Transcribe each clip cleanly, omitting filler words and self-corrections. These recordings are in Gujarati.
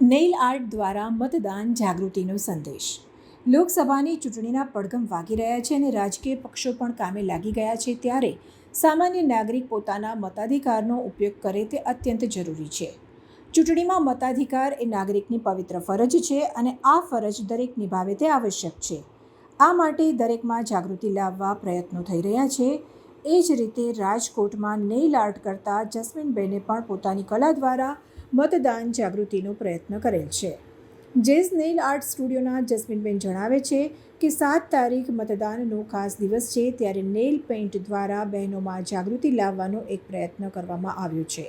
નેઇલ આર્ટ દ્વારા મતદાન જાગૃતિનો સંદેશ. લોકસભાની ચૂંટણીના પડઘમ વાગી રહ્યા છે અને રાજકીય પક્ષો પણ કામે લાગી ગયા છે, ત્યારે સામાન્ય નાગરિક પોતાના મતાધિકારનો ઉપયોગ કરે તે અત્યંત જરૂરી છે. ચૂંટણીમાં મતાધિકાર એ નાગરિકની પવિત્ર ફરજ છે અને આ ફરજ દરેક નિભાવે તે આવશ્યક છે. આ માટે દરેકમાં જાગૃતિ લાવવા પ્રયત્નો થઈ રહ્યા છે. એ જ રીતે રાજકોટમાં નેઇલ આર્ટ કરતા જસ્મીનબેને પણ પોતાની કલા દ્વારા મતદાન જાગૃતિનો પ્રયત્ન કરેલ છે. જેઝ નેઇલ આર્ટ સ્ટુડિયોના જસ્મીનબેન જણાવે છે કે 7 તારીખ મતદાનનો ખાસ દિવસ છે, ત્યારે નેઇલ પેઇન્ટ દ્વારા બહેનોમાં જાગૃતિ લાવવાનો એક પ્રયત્ન કરવામાં આવ્યો છે.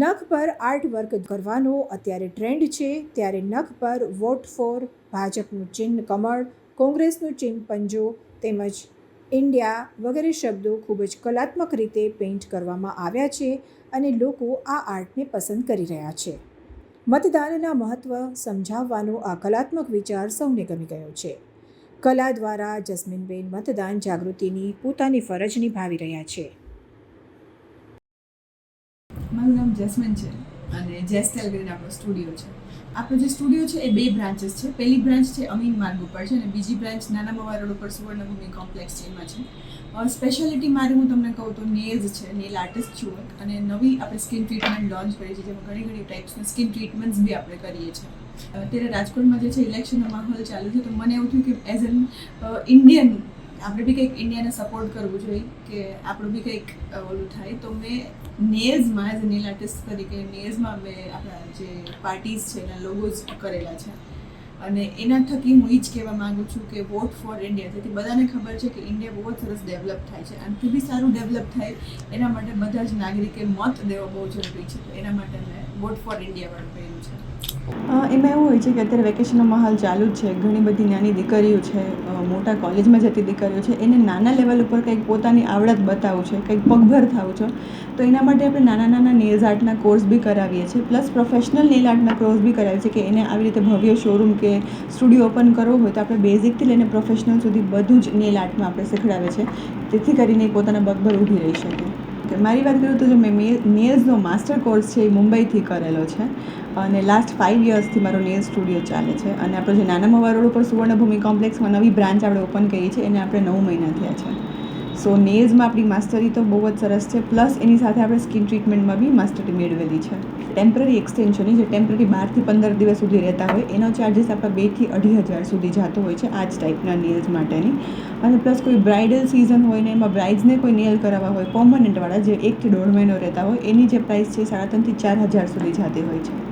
નખ પર આર્ટ વર્ક કરવાનો અત્યારે ટ્રેન્ડ છે, ત્યારે નખ પર વોટ ફોર, ભાજપનું ચિહ્ન કમળ, કોંગ્રેસનું ચિહ્ન પંજો તેમજ ઇન્ડિયા વગેરે શબ્દો ખૂબ જ કલાત્મક રીતે પેઇન્ટ કરવામાં આવ્યા છે અને લોકો આ આર્ટને પસંદ કરી રહ્યા છે. મતદાનના મહત્ત્વ સમજાવવાનો આ કલાત્મક વિચાર સૌને ગમી ગયો છે. કલા દ્વારા જસ્મીનબેન મતદાન જાગૃતિની પોતાની ફરજ નિભાવી રહ્યા છે. મારું નામ જસ્મીન છે અને જેસ્ટેલ કરીને આપણો સ્ટુડિયો છે. આપણો જે સ્ટુડિયો છે એ 2 બ્રાન્ચીસ છે. પહેલી બ્રાન્ચ છે અમીન માર્ગ ઉપર છે અને બીજી બ્રાન્ચ નાના મવા રોડ ઉપર સુવર્ણભૂમિ કોમ્પ્લેક્સ છે, એમાં છે. સ્પેશિયાલિટી મારી હું તમને કહું તો નેલ્સ છે, નેલ આર્ટિસ્ટ છું અને નવી આપણે સ્કિન ટ્રીટમેન્ટ લોન્ચ કરી છે, જેમાં ઘણી ટાઈપ્સની સ્કિન ટ્રીટમેન્ટ્સ બી આપણે કરીએ છીએ. અત્યારે રાજકોટમાં જે છે ઇલેક્શનનો માહોલ ચાલુ છે, તો મને એવું થયું કે એઝ એન ઇન્ડિયન આપણે બી કંઈક ઇન્ડિયાને સપોર્ટ કરવું જોઈએ, કે આપણું બી કંઈક ઓલું થાય. તો મેં નેલ્સમાં એઝ અ નેલ આર્ટિસ્ટ તરીકે નેલ્સમાં મેં આપણા જે પાર્ટીઝ છે એના લોગોઝ કરેલા છે અને એના થકી હું એ જ કહેવા માગું છું કે વોટ ફોર ઇન્ડિયા. તેથી બધાને ખબર છે કે ઇન્ડિયા બહુ જ સરસ ડેવલપ થાય છે, આનાથી બી સારું ડેવલપ થાય એના માટે બધા જ નાગરિકે મત દેવો બહુ જરૂરી છે. તો એના માટે મેં વોટ ફોર ઇન્ડિયાવાળું કર્યું છે. એમાં એવું હોય છે કે અત્યારે વેકેશનનો માહોલ ચાલુ જ છે. ઘણી બધી નાની દીકરીઓ છે, મોટા કોલેજમાં જતી દીકરીઓ છે, એને નાના લેવલ ઉપર કંઈક પોતાની આવડત બતાવવું છે, કંઈક પગભર થવું છે. તો એના માટે આપણે નાના નેલ્સ આર્ટના કોર્સ બી કરાવીએ છીએ, પ્લસ પ્રોફેશનલ નેલ આર્ટના કોર્સ બી કરાવીએ છીએ, કે એને આવી રીતે ભવ્ય શોરૂમ કે સ્ટુડિયો ઓપન કરવો હોય તો આપણે બેઝિકથી લઈને પ્રોફેશનલ સુધી બધું જ નેલ આર્ટમાં આપણે શીખડાવીએ છીએ, જેથી કરીને પોતાના પગ પર ઊભી રહી શકે. મારી વાત કરું તો જો મેં નેલ્સનો માસ્ટર કોર્સ છે એ મુંબઈથી કરેલો છે અને લાસ્ટ 5 યર્સથી મારો નેલ સ્ટુડિયો ચાલે છે. અને આપણો જે નાના મવા રોડ ઉપર સુવર્ણભૂમિ કોમ્પ્લેક્સમાં નવી બ્રાન્ચ આપણે ઓપન કરી છે, એને આપણે 9 મહિના થયા છે. સો નેલ્સમાં આપણી માસ્ટરી તો બહુ જ સરસ છે, પ્લસ એની સાથે આપણે સ્કિન ટ્રીટમેન્ટમાં બી માસ્ટરી મેળવેલી છે. ટેમ્પરરી એક્સટેન્શનની જે ટેમ્પરરી 12 થી 15 દિવસ સુધી રહેતા હોય એનો ચાર્જિસ આપણા 2 થી 2,500 સુધી જતો હોય છે આ જ ટાઈપના નેલ્સ માટેની. અને પ્લસ કોઈ બ્રાઇડલ સિઝન હોય ને એમાં બ્રાઇડ્સને કોઈ નેલ કરાવવા હોય પર્મનન્ટવાળા, જે 1 થી 1.5 મહિનો રહેતા હોય, એની જે પ્રાઇસ છે 3,500 થી 4,000 સુધી જતી હોય છે.